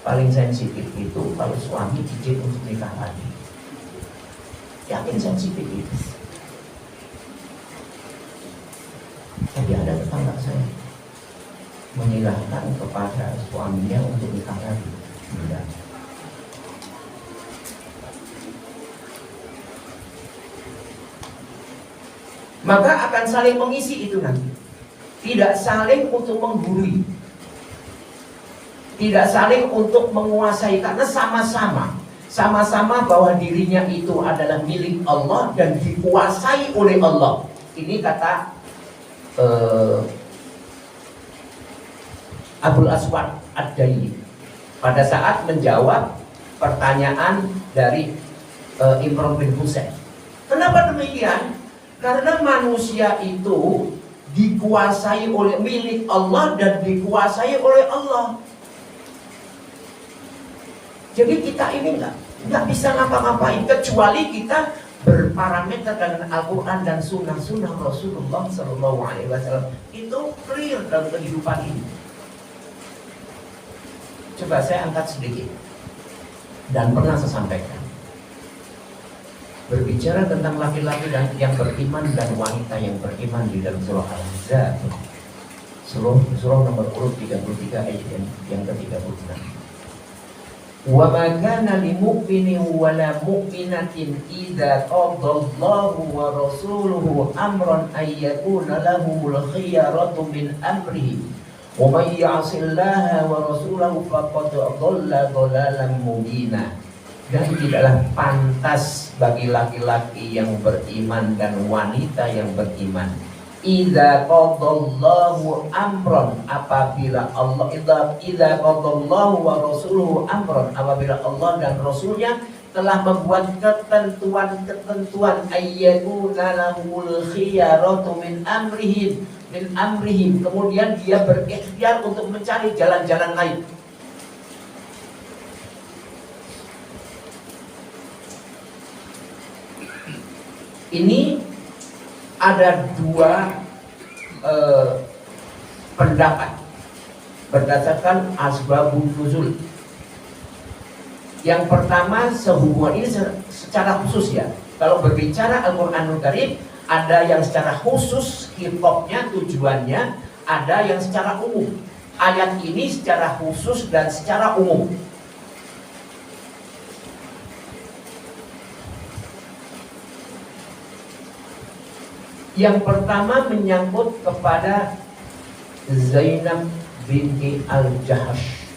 Paling sensitif itu kalau suami izin untuk nikah lagi. Yakin sensitif itu. Tapi ada tetangga saya menyilahkan kepada suaminya untuk nikah lagi. Tidak. Maka akan saling mengisi itu nanti. Tidak saling untuk menggurui, tidak saling untuk menguasai, karena sama-sama bahwa dirinya itu adalah milik Allah dan dikuasai oleh Allah. Ini kata Abul Aswad Ad-Daili pada saat menjawab pertanyaan dari Imran bin Husain. Kenapa demikian? Karena manusia itu dikuasai oleh milik Allah dan dikuasai oleh Allah. Jadi kita ini nggak bisa ngapa-ngapain kecuali kita berparameter dengan Al-Quran dan sunnah Rasulullah SAW. Itu clear dalam kehidupan ini. Coba saya angkat sedikit dan pernah saya sampaikan. Berbicara tentang laki-laki yang beriman dan wanita yang beriman di dalam surah Al-Ahzab, surah nomor urut 33 ayat yang ke-36. Wa ma kana lil mu'minin wa la mu'minatin idza qadallahu wa rasuluhu amran ay yakuna lahumul khiyaratu min amrihi wa may ya'sillaha wa rasulahu faqad dhalla dhalalan mubina. Dan tidaklah pantas bagi laki-laki yang beriman dan wanita yang beriman, idza qadallahu amran, apabila Allah idza qadallahu wa rasuluhu amran, apabila Allah dan Rasulnya telah membuat ketentuan ayyakuna lahumul khiyaratu min amrihim, kemudian dia berikhtiar untuk mencari jalan-jalan lain. Ini ada dua pendapat berdasarkan asbabun nuzul. Yang pertama, sehubungan ini secara khusus ya. Kalau berbicara Al-Quranul Karim, ada yang secara khusus hitopnya, tujuannya, ada yang secara umum. Ayat ini secara khusus dan secara umum. Yang pertama menyangkut kepada Zainab binti Al-Jahash,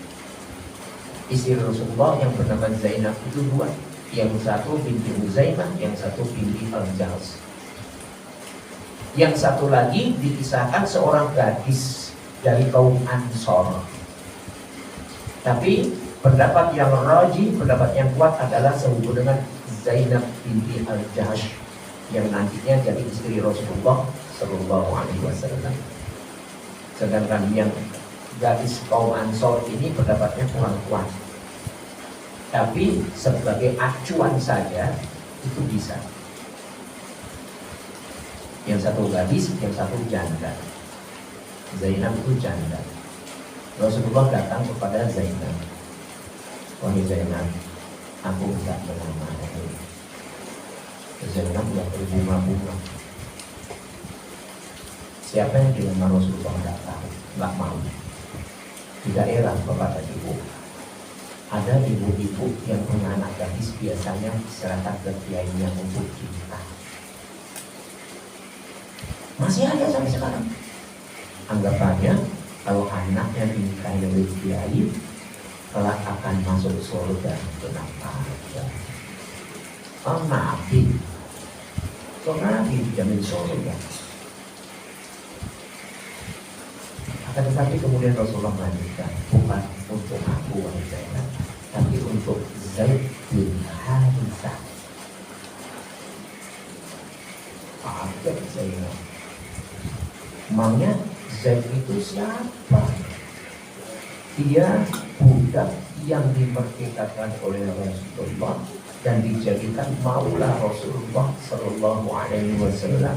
istri Rasulullah yang bernama Zainab itu dua. Yang satu binti Uzaimah, yang satu binti Al-Jahash. Yang satu lagi dikisahkan seorang gadis dari kaum Ansor. Tapi pendapat yang rajih, pendapat yang kuat adalah sehubungan dengan Zainab binti Al-Jahash yang nantinya jadi istri Rasulullah Sallallahu Alaihi Wasallam. Sedangkan yang gadis kaum Ansor ini pendapatnya kurang kuat. Tapi sebagai acuan saja itu bisa. Yang satu gadis, yang satu janda. Zainab itu janda. Rasulullah datang kepada Zainab. Wahai Zainab, aku tidak melamar. Zainab tidak berbunga-bunga. Siapa yang dilamar Rasulullah tidak tahu, nggak mau. Di daerah kepada ibu, ada ibu-ibu yang punya anak gadis biasanya diserahkan ke kiainya untuk dinikah. Masih ada sampai sekarang. Anggapannya kalau anaknya dinikahi oleh kiai, kelak akan masuk surga. Kenapa? Oh, Nabi. So Nabi dijamin surga. Akan tetapi kemudian Rasulullah melanjutkan, bukan untuk aku wahai Zainab, tapi untuk Zaid bin Harithah. Kaget Zainab. Emangnya Zaid itu siapa? Dia budak yang dimerdekakan oleh Rasulullah dan dijadikan maula Rasulullah Sallallahu Alaihi Wasallam.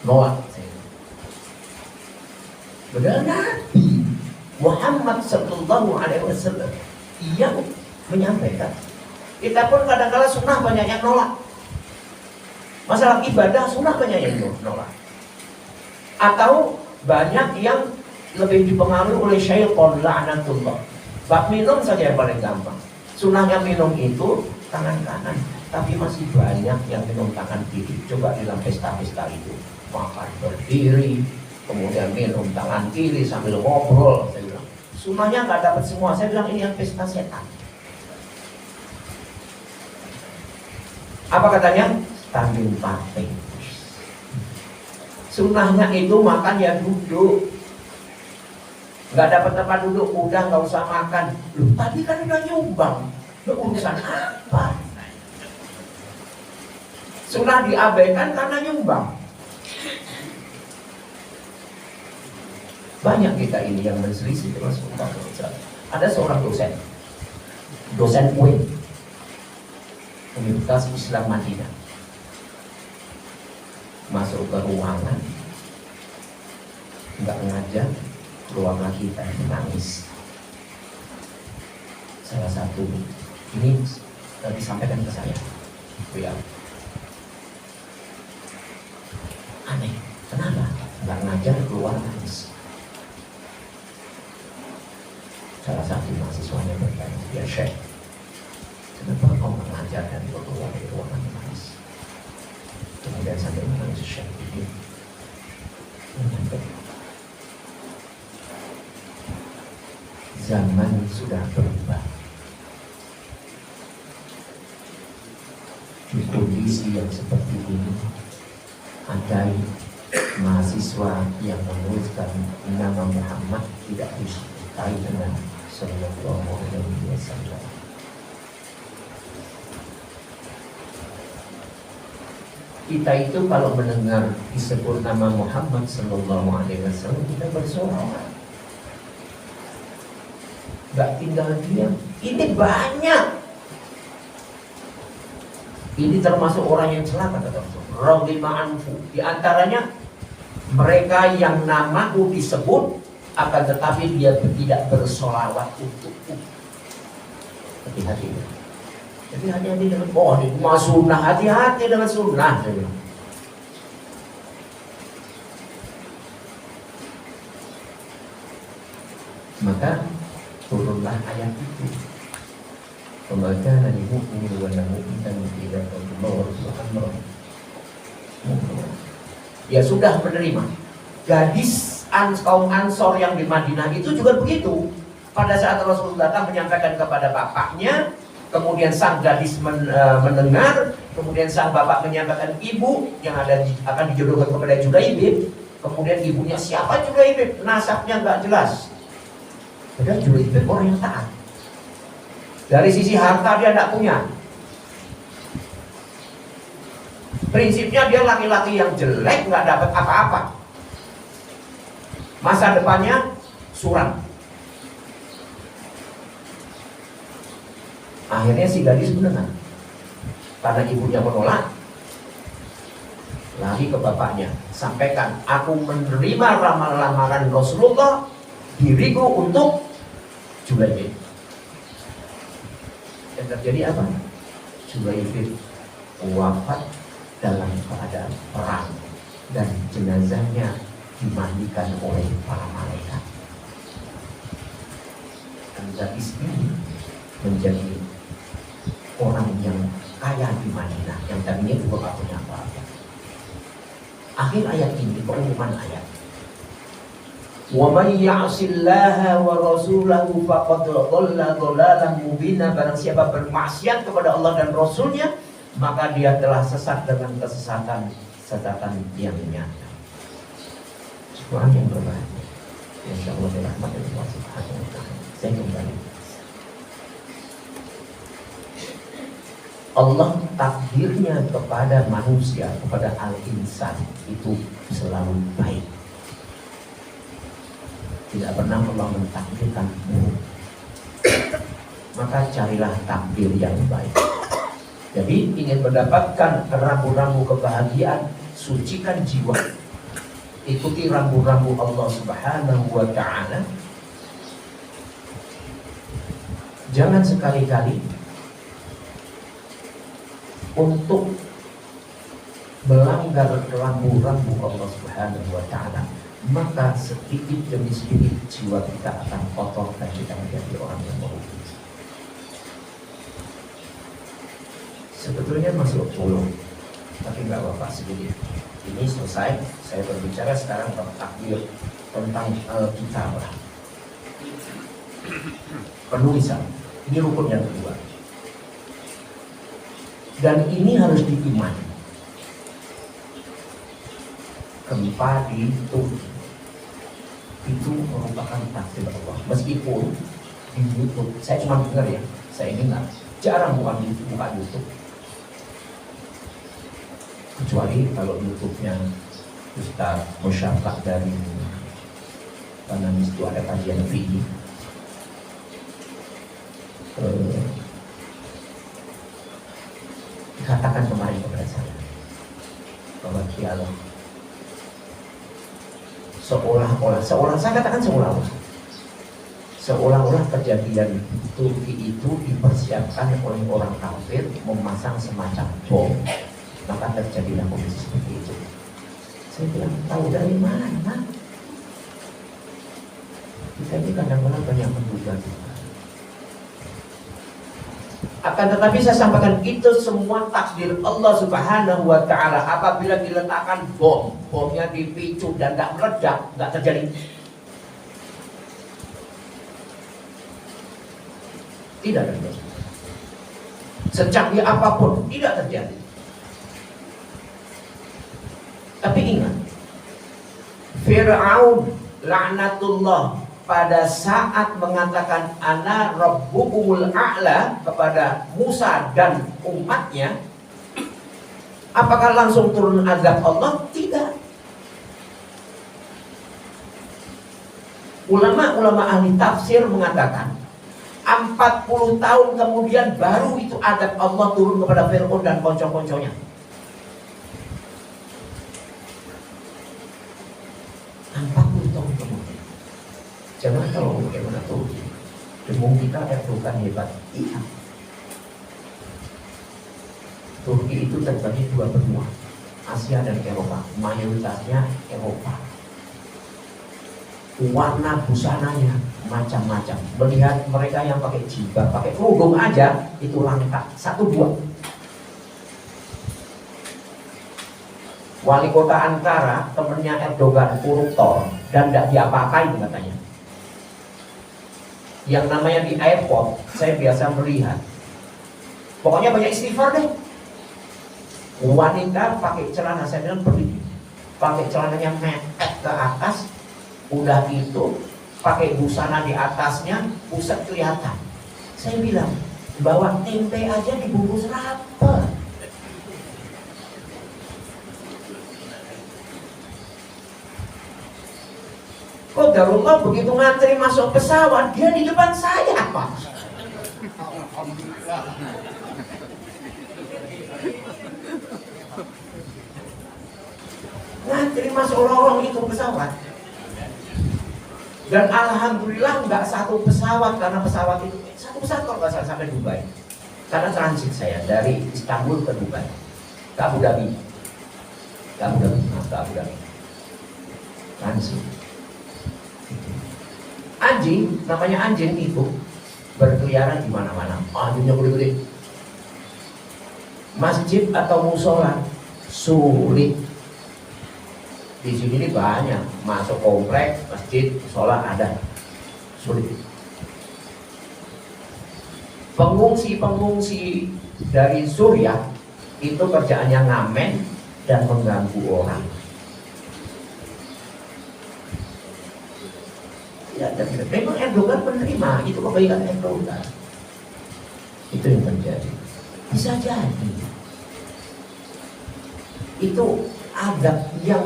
Nolak. Padahal Nabi Muhammad Sallallahu Alaihi Wasallam yang menyampaikan. Kita pun kadang-kadang sunnah banyak yang nolak. Masalah ibadah sunnah banyak yang nolak. Atau banyak yang lebih dipengaruhi oleh syaitan la'natullah. Bab minum saja yang paling gampang. Sunnahnya minum itu tangan kanan, tapi masih banyak yang minum tangan kiri. Coba dalam pesta-pesta itu makan berdiri, kemudian minum tangan kiri sambil ngobrol. Saya bilang, sunnahnya nggak dapat semua. Saya bilang ini yang pesta setan. Apa katanya? Standing parting. Sunnahnya itu makan ya duduk. Nggak dapat tempat duduk, udah nggak usah makan. Loh, tadi kan udah nyumbang. Loh, urusan apa? Sunnah diabaikan karena nyumbang. Banyak kita ini yang menselisih Rasulullah SAW. Ada seorang dosen UIN, Universitas Islam Madinah, masuk ke ruangan, nggak ngajar, keluar lagi dan menangis. Salah satu ini disampaikan ke saya, ya, aneh, kenapa nggak ngajar keluar nangis? Salah satu mahasiswanya bertanya, ya Syekh, kenapa kau mengajar dan keluar dari ruangan menangis? Kemudian sampai menangis Syekh ini menyampaikan, zaman sudah berubah. Di kondisi yang seperti ini, ada mahasiswa yang menuliskan nama Muhammad tidak disertai dengan Sallallahu Alaihi Wasallam. Kita itu kalau mendengar disebut nama Muhammad Sallallahu Alaihi Wasallam, kita bersorak. Gak tinggal diam. Ini banyak. Ini termasuk orang yang celaka, kata Rasulullah. Di antaranya mereka yang namaku disebut, akan tetapi dia tidak bersolawat untukku. Hati-hati. Jadi hati-hati dengan ini sunnah, hati-hati dengan sunnah. Maka turunlah ayat itu. Pembaca dari mukmin wal mukminat tidak berdoa Subhanallah. Ya sudah menerima. Gadis kaum Ansor yang di Madinah itu juga begitu. Pada saat Rasulullah datang menyampaikan kepada bapaknya, kemudian sang gadis mendengar, kemudian sang bapak menyampaikan ibu yang akan dijodohkan kepada Julaibib. Kemudian ibunya, siapa Julaibib? Nasabnya nggak jelas. Padahal Julaibib orang yang taat. Dari sisi harta dia tidak punya. Prinsipnya dia laki-laki yang jelek, nggak dapat apa-apa. Masa depannya suram. Akhirnya si gadis mendengar. Karena ibunya menolak, lari ke bapaknya, sampaikan, aku menerima lamaran Rasulullah, diriku untuk Julaibib. Yang terjadi apa? Julaibib wafat dalam keadaan perang dan jenazahnya dimandikan oleh para malaikat. Dan gadis ini menjadi orang yang kaya di Madinah, yang tadinya juga gak punya apa-apa. Akhir ayat ini, pengumuman ayat, wa may ya'sillaha wa rasulahu faqad dhalla dhalalan mubina. Barang siapa bermaksiat kepada Allah dan Rasulnya, maka dia telah sesat dengan kesesatan yang nyata. Seorang yang berbahagia, insyaallah dirahmati Allah Subhanahu wa taala. Saya kembali, Allah takdirnya kepada manusia, kepada al-insan itu selalu baik. Tidak pernah Allah mentakdirkan buruk. Maka carilah takdir yang baik. Jadi ingin mendapatkan rambu-rambu kebahagiaan, sucikan jiwa. ikuti rambu-rambu Allah Subhanahu wa Ta'ala. Jangan sekali-kali untuk melanggar rambu-rambu Allah Subhanahu wa Ta'ala, maka sedikit demi sedikit jiwa kita akan kotor dan kita menjadi orang yang merugi. Sebetulnya masuk 10, tapi nggak apa-apa sedikit. Ini selesai, saya berbicara sekarang tentang takbir, tentang kitab, penulisan. Ini rukun yang kedua. Dan ini harus diimani. Gempa di Turki itu merupakan takdir Allah. Meskipun di YouTube, saya cuma dengar ya, saya ini nggak jarang buka YouTube. Kecuali kalau YouTube-nya Ustaz Musyafaq dari Panamis itu ada kajian fikih. Katakan kemarin kepada saya bahwa dialog seolah-olah saya katakan seolah-olah kejadian Turki itu dipersiapkan oleh orang kafir memasang semacam bom, maka terjadilah kondisi seperti itu. Saya bilang, tahu dari mana? Kita ini kadang-kadang banyak menduga. Akan tetapi saya sampaikan itu semua takdir Allah Subhanahu wa Ta'ala. Apabila diletakkan bomnya dipicu dan tidak meledak, tidak terjadi. Tidak terjadi. Secanggih apapun tidak terjadi. Tapi ingat, Fir'aun laknatullah pada saat mengatakan ana rabbukumul a'la kepada Musa dan umatnya, apakah langsung turun azab Allah? Tidak. Ulama-ulama ahli tafsir mengatakan 40 tahun kemudian baru itu azab Allah turun kepada Fir'aun dan konco-konconya. Jangan kalau bagaimana Turki, demung kita bukan hebat. Iya. Turki itu terbagi dua benua, Asia dan Eropa. Mayoritasnya Eropa. Warna busananya macam-macam. Melihat mereka yang pakai jilbab, pakai kerudung aja itu langka. 1-2. Wali kota Ankara, temennya Erdogan, koruptor dan tidak diapa-apain katanya. Yang namanya di airport, saya biasa melihat. Pokoknya banyak istighfar deh. Wanita pakai celana, saya bilang berdiri, pakai celananya mepet ke atas, udah itu pakai busana di atasnya, pusat kelihatan. Saya bilang, bawa tempe aja dibungkus rapet. Qadarullah begitu ngantri masuk pesawat, dia di depan saya, Pak. Alhamdulillah. Ngantri masuk lorong itu pesawat. Dan alhamdulillah nggak satu pesawat, karena pesawat itu satu pesawat kalau nggak salah sampai Dubai. Karena transit saya dari Istanbul ke Dubai, ke Abu Dhabi. Transit. Anjing, namanya anjing itu berkeliaran di mana-mana. Anjingnya gede-gede. Masjid atau musola sulit. Di sini ini banyak, masuk komplek, masjid, musola ada, sulit. Pengungsi dari Suriah itu kerjaannya ngamen dan mengganggu orang. Ya, memang Erdogan menerima, itu kebaikan Erdogan. Itu yang terjadi. Bisa jadi itu adab yang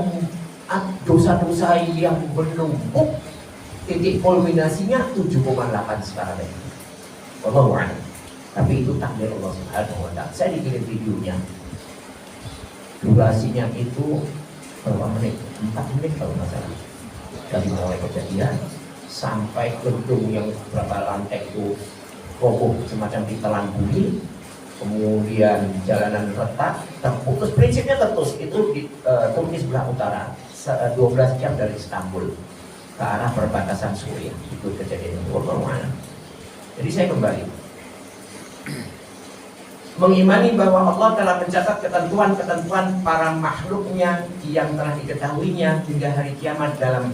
dosa-dosa yang menumpuk, titik kulminasinya 7,8 sekarang ini. Wallahu a'lam. Tapi itu takdir Allah Subhanahu wa Ta'ala. Saya dikirim videonya, durasinya itu berapa menit? 4 menit kalau nggak salah. Dari mulai kejadian sampai gedung yang berapa lantai itu roboh semacam ditelan bumi, kemudian jalanan retak, terputus, prinsipnya terputus. Itu di Turki sebelah utara, 12 jam dari Istanbul ke arah perbatasan Suriah. Itu kejadian itu. Jadi saya kembali mengimani bahwa Allah telah mencatat ketentuan-ketentuan para makhluknya yang telah diketahuinya hingga hari kiamat dalam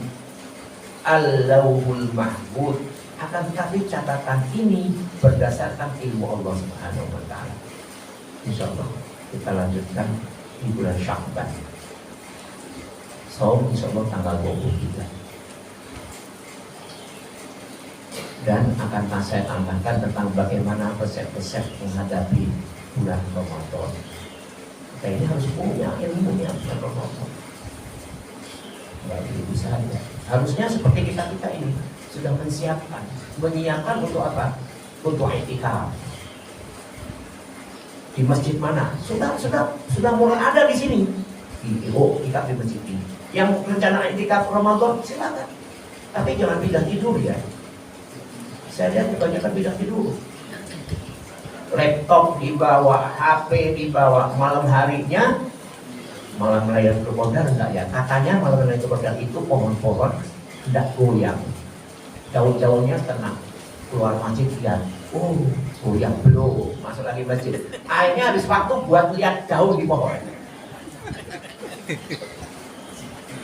Al-Lauhul Mahfuz. Akan tetapi catatan ini berdasarkan ilmu Allah Subhanahu wa Ta'ala. Insyaallah kita lanjutkan di bulan Sya'ban. Saum insyaallah tanggal 23. Dan akan saya tambahkan tentang bagaimana resep-resep menghadapi bulan Ramadan. Kita ini harus punya ilmunya bulan Ramadan. Nggak bisa saja. Harusnya seperti kita ini sudah menyiapkan untuk apa? Untuk i'tikaf. Di masjid mana? Sudah mulai ada di sini. I'tikaf di masjid ini. Yang rencana i'tikaf Ramadan silakan. Tapi jangan pindah tidur ya. Saya lihat kebanyakan pindah tidur. Laptop dibawa, HP dibawa, malam harinya malam Lailatul Qadar enggak ya? Katanya malam Lailatul Qadar itu pohon-pohon tidak goyang, daun-daunnya tenang. Keluar masjid lihat, goyang belum, masuk lagi masjid. Akhirnya habis waktu buat lihat daun di pohon.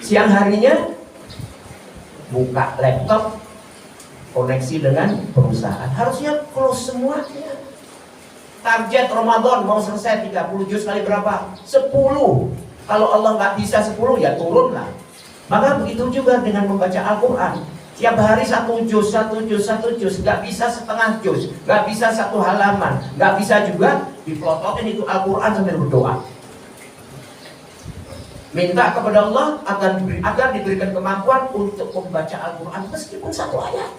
Siang harinya buka laptop, koneksi dengan perusahaan. Harusnya close semuanya. Target Ramadan mau selesai 30 juz kali berapa? 10. Kalau Allah nggak bisa 10 ya turunlah. Maka begitu juga dengan membaca Al-Quran. Tiap hari 1 juz. Nggak bisa setengah juz, nggak bisa 1 halaman, nggak bisa juga dipelototin itu Al-Quran sambil berdoa. Minta kepada Allah agar diberikan kemampuan untuk membaca Al-Quran meskipun 1 ayat.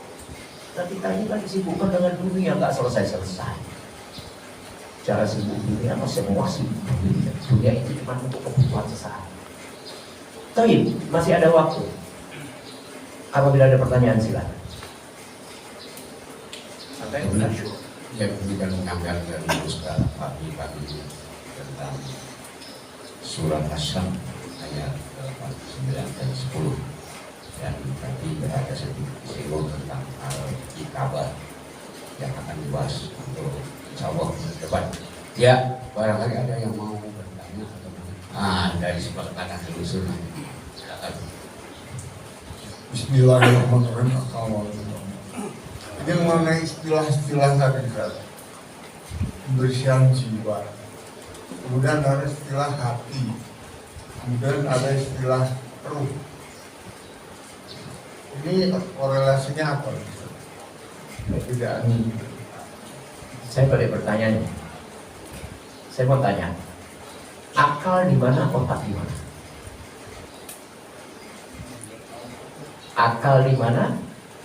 Dan kita ini kan disibukkan dengan dunia, nggak selesai-selesai. Cara sibuk dunia, semua sibuk dunia. Dunia itu cuma untuk kebutuhan sesaat. Tapi masih ada waktu. Apabila ada pertanyaan silakan. Sampai yang kita mengambil dari Ustaz pagi-pagi tentang surat Asy-Syams ayat 9 dan 10. Dan tadi ada sedikit singgung tentang Al-Iqabah yang akan dibahas untuk insyaallah ke depan. Ya, barangkali ada yang mau bertanya atau dari sebelah kanan telusur. Silakan. Bismillahirrahmanirrahim. Ini mengenai istilah-istilah tadi, kebersihan jiwa. Kemudian ada istilah hati. Kemudian ada istilah ruh. Ini korelasinya apa? Tidak. Saya boleh bertanya nih. Saya mau tanya, akal di mana, otak di mana? Akal di mana,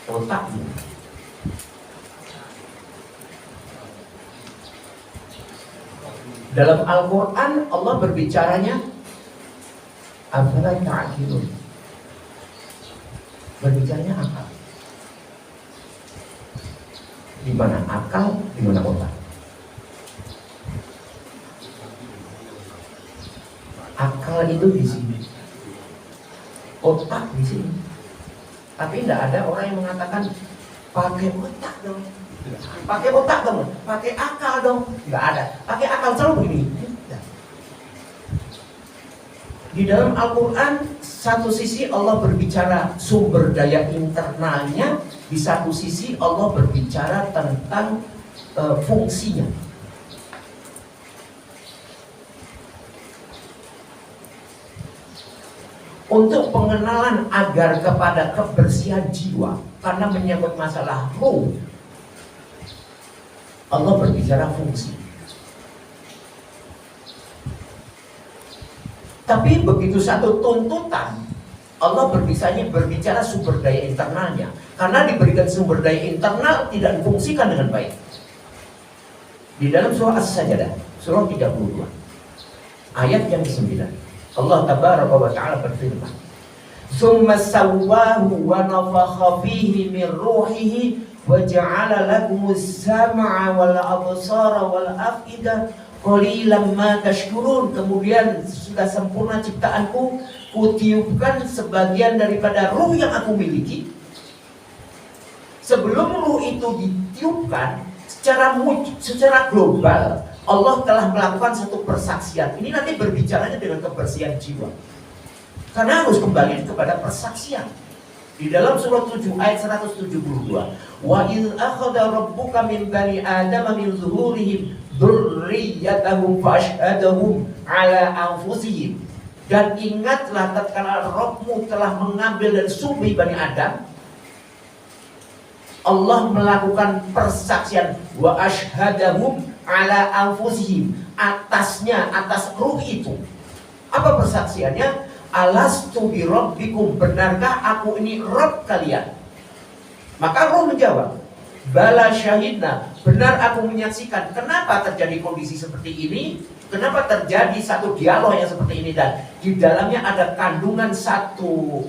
otak di mana? Dalam Al-Quran Allah berbicaranya afala ta'qilun. Berbicaranya akal. Di mana akal, di mana otak? Akal itu di sini, otak di sini. Tapi tidak ada orang yang mengatakan pakai otak dong, pakai otak dong, pakai akal dong. Tidak ada. Pakai akal selalu begini. Di dalam Al-Quran, satu sisi Allah berbicara sumber daya internalnya, di satu sisi Allah berbicara tentang fungsinya. Untuk pengenalan agar kepada kebersihan jiwa, karena menyangkut masalah ruh, Allah berbicara fungsi. Tapi begitu satu tuntutan, Allah berbicara sumber daya internalnya. Karena diberikan sumber daya internal tidak difungsikan dengan baik. Di dalam surah As-Sajdah, surah 32, ayat yang ke-9, Allah tabaraka wa ta'ala berfirman, Summa sawwahu wa nafakha fihi min ruhihi wa ja'ala lakumus sam'a wal absara wal af'idah qalilan ma tashkurun. Kemudian sudah sempurna ciptaanku, kutiupkan sebagian daripada ruh yang aku miliki. Sebelum ruh itu ditiupkan secara global, Allah telah melakukan satu persaksian. Ini nanti berbicaranya dengan kebersihan jiwa. Karena harus kembali kepada persaksian. Di dalam surah 7 ayat 172, wa idz akhadha rabbuka min bani adama min zuhurihim dzurriyyatahum fashhadahum ala anfusihim. Dan ingatlah tatkala Rabbmu telah mengambil dari sumber Bani Adam, Allah melakukan persaksian wa ashhadahum ala anfusihim, atasnya, atas ruh itu. Apa persaksiannya? Alastu bi rabbikum, benarkah aku ini Rabb kalian? Maka ruh menjawab, bala syahidna, benar aku menyaksikan. Kenapa terjadi kondisi seperti ini? Kenapa terjadi satu dialog yang seperti ini? Dan di dalamnya ada kandungan satu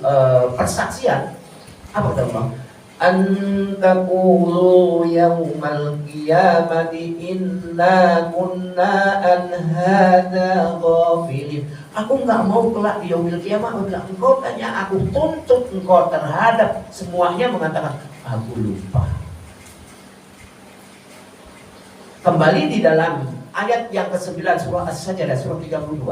persaksian. Apa kata Allah? Antaqulu yaumal qiyamati inna kunna an hadza ghafilin. Aku enggak mau kelak di yaumil qiyamah engkau tanya aku, tuntut engkau terhadap semuanya mengatakan aku lupa. Kembali di dalam ayat yang ke-9 surah As-Sajdah surah 32.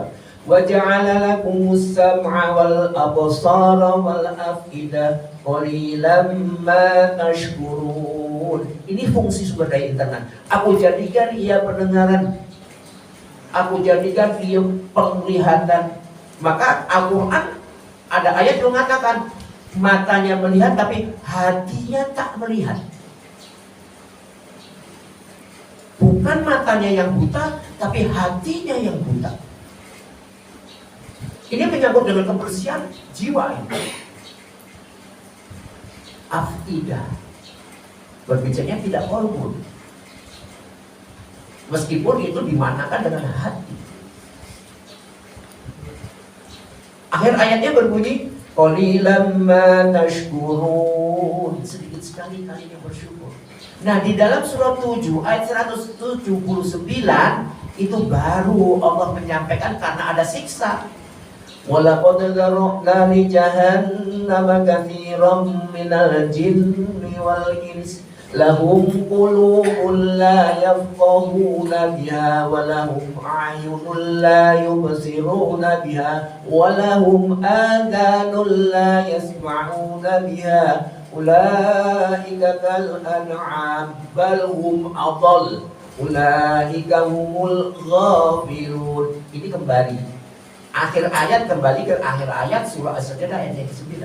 Wa ja'ala lakumus sam'a wal absara wal af'idah qalilan ma tashkurun. Ini fungsi sumber daya internal. Aku jadikan ia pendengaran, aku jadikan ia penglihatan. Maka Al-Quran ada ayat yang mengatakan matanya melihat tapi hatinya tak melihat. Bukan matanya yang buta, tapi hatinya yang buta. Ini menyangkut dengan kebersihan jiwa ini. Afidah, berbicaranya tidak kolbun, meskipun itu dimanakan dengan hati. Akhir ayatnya berbunyi qalilan ma tashkurun, sedikit sekali kalian yang bersyukur. Nah, di dalam surah 7 ayat 179 itu baru Allah menyampaikan karena ada siksa. Walaqad zara'na li jahannama katsiran minal jinni wal ins lahum qulubun la yafqahuna biha wa lahum a'yunun la yubsiruna biha wa lahum adhanun la yasma'una biha ulaika kal an'am bal hum adall ulaika humul ghafilun. Ini kembali akhir ayat, kembali ke akhir ayat surah As-Sajdah ayat yang ke-9.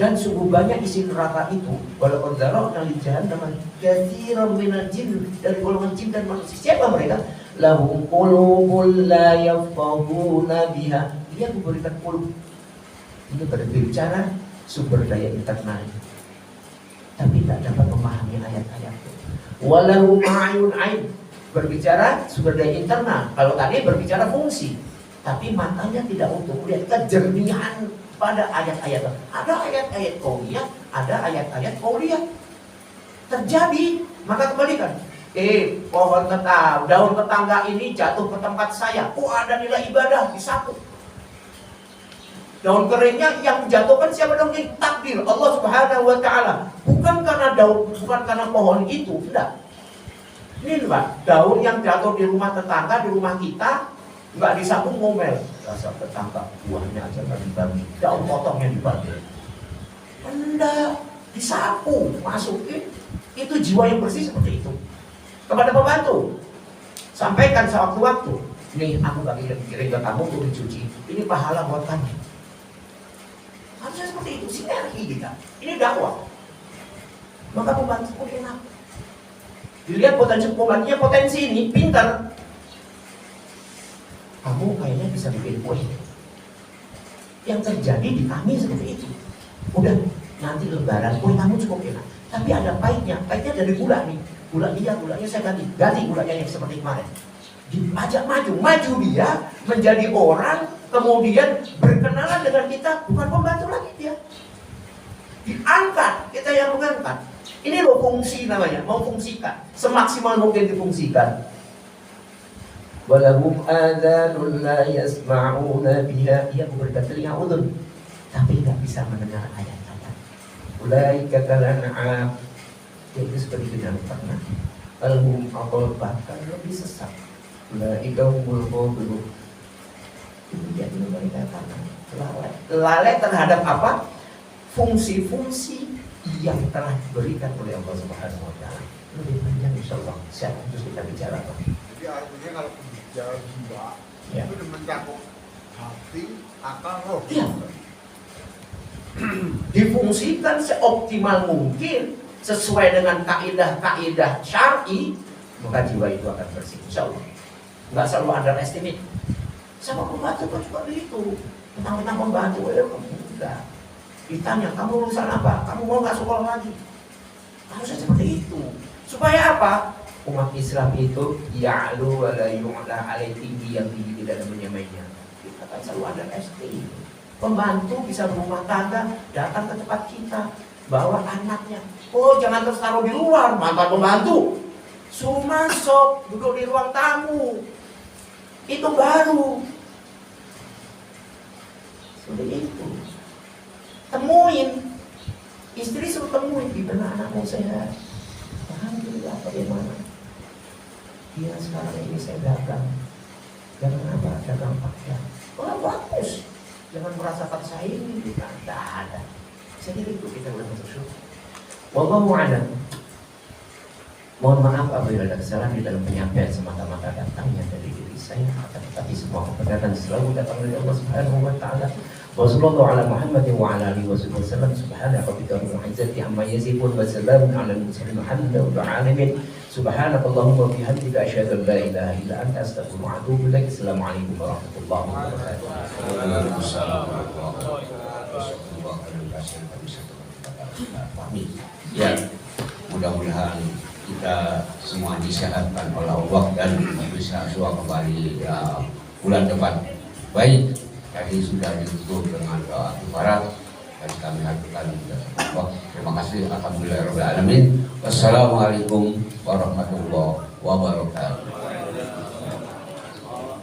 Dan sungguh banyak isi neraka itu, walaupun zara'na li jahannam katsiran minal jin, dari golongan jin dan manusia. Siapa mereka? Lahum qulubun la yafqahuna biha. Dia memberikan qulub. Ini berbicara sumber daya internal, tapi tidak dapat memahami ayat-ayat. Walahum a'yun ain, berbicara sumber daya internal. Kalau tadi berbicara fungsi, tapi matanya tidak untuk melihat kejernihan pada ayat-ayat. Ada ayat-ayat qauliyah, ada ayat-ayat qauliyah. Terjadi, maka kembalikan. Pohon tetangga, daun tetangga ini jatuh ke tempat saya. Ada nilai ibadah, disapu. Daun keringnya yang menjatuhkan siapa dong? Takdir Allah Subhanahu wa taala. Bukan karena daun, bukan karena pohon itu, enggak. Ini Pak, daun yang jatuh di rumah tetangga, di rumah kita, enggak disapu ngomel. Rasa tetangga buahnya aja enggak dibagi, daun potongnya dibagi. Enggak, disapu, masukin. Itu jiwa yang bersih seperti itu. Kepada pembantu, sampaikan sewaktu-waktu. Nih, aku bagi kirim ke kamu untuk dicuci. Ini pahala buat kamu. Harusnya seperti itu, sinergi kita. Ini dakwah. Maka pembantu pun enak. Dilihat pembantunya potensi ini, pintar. Kamu kayaknya bisa bikin kue. Yang terjadi di kami seperti itu. Udah, nanti lebaran kue kamu cukup enak. Tapi ada pahitnya dari gula nih. Gulanya saya ganti gulanya yang seperti kemarin. Diajak maju dia menjadi orang kemudian berkenalan dengan kita, bukan pembantu lagi dia. Diangkat, kita yang mengangkat. Ini loh fungsi namanya, memfungsikan, semaksimal mungkin difungsikan. Walahum adhanun la yasma'una biha, ia memberikan telinga udhun, tapi nggak bisa mendengar ayat-ayat. Ulaika kalan'am, yaitu seperti binatang ternak. Al-hum aqal, bahkan lebih sesat. Ulaika humul ghafilun. Kemudian mereka karena lalai terhadap apa? Fungsi-fungsi yang telah diberikan oleh Allah Subhanahu wa taala. Lebih panjang insyaallah siapa terus kita bicarakan. Jadi artinya kalau bicara jiwa Ya. itu mencakup hati, akal, roh. Iya. Difungsikan seoptimal mungkin sesuai dengan kaidah-kaidah syar'i, maka jiwa itu akan bersih insyaallah. Enggak selalu underestimate. Sama pembantu pun juga begitu. Tentang pembantu ya enggak. Ditanya, kamu lulusan apa? Kamu mau nggak sekolah lagi? Harusnya seperti itu. Supaya apa? Umat Islam itu ya'lu wa la yu'la alaih, tinggi yang tinggi tidak ada menyamainya. Kita kan selalu ada ST. Pembantu bisa berumah tangga datang ke tempat kita, bawa anaknya. Oh, jangan terus taruh di luar, mantan pembantu. Suruh masuk, duduk di ruang tamu. Itu baru. Seperti itu. Temuin, istri suruh temuin, gimana anakmu sehat? Alhamdulillah, bagaimana? Iya, sekarang ini saya dagang. Dagang apa? Dagang pakaian. Oh, bagus. Jangan merasakan saya ini, tidak ada. Saya kira itu kita boleh bersyukur. Wallahu a'lam. Mohon maaf apabila ada kesalahan di dalam penyampaian, semata-mata datangnya dari diri saya, akan tetapi semua kebenaran selalu datang dari Allah Subhanahu wa taala. Wa sallallahu ala Muhammadin wa ala alihi wasallam. Subhana rabbika rabbil izzati amma yasifun wa salamun ala al-mursalin walhamdulillahi alamin. Subhanakallahumma wa bihamdika asyhadu an la ilaha illa anta astaghfiruka wa atubu ilaik. Assalamualaikum warahmatullahi wabarakatuh. Waalaikumsalam warahmatullahi wabarakatuh. Ya, mudah-mudahan kita semua disehatkan oleh Allah dan bisa suah kembali bulan depan. Baik, tadi sudah ditutup dengan doa kifarat dan kami haturkan Allah. Terima kasih, alhamdulillahirabbil alamin. Wassalamualaikum warahmatullahi wabarakatuh.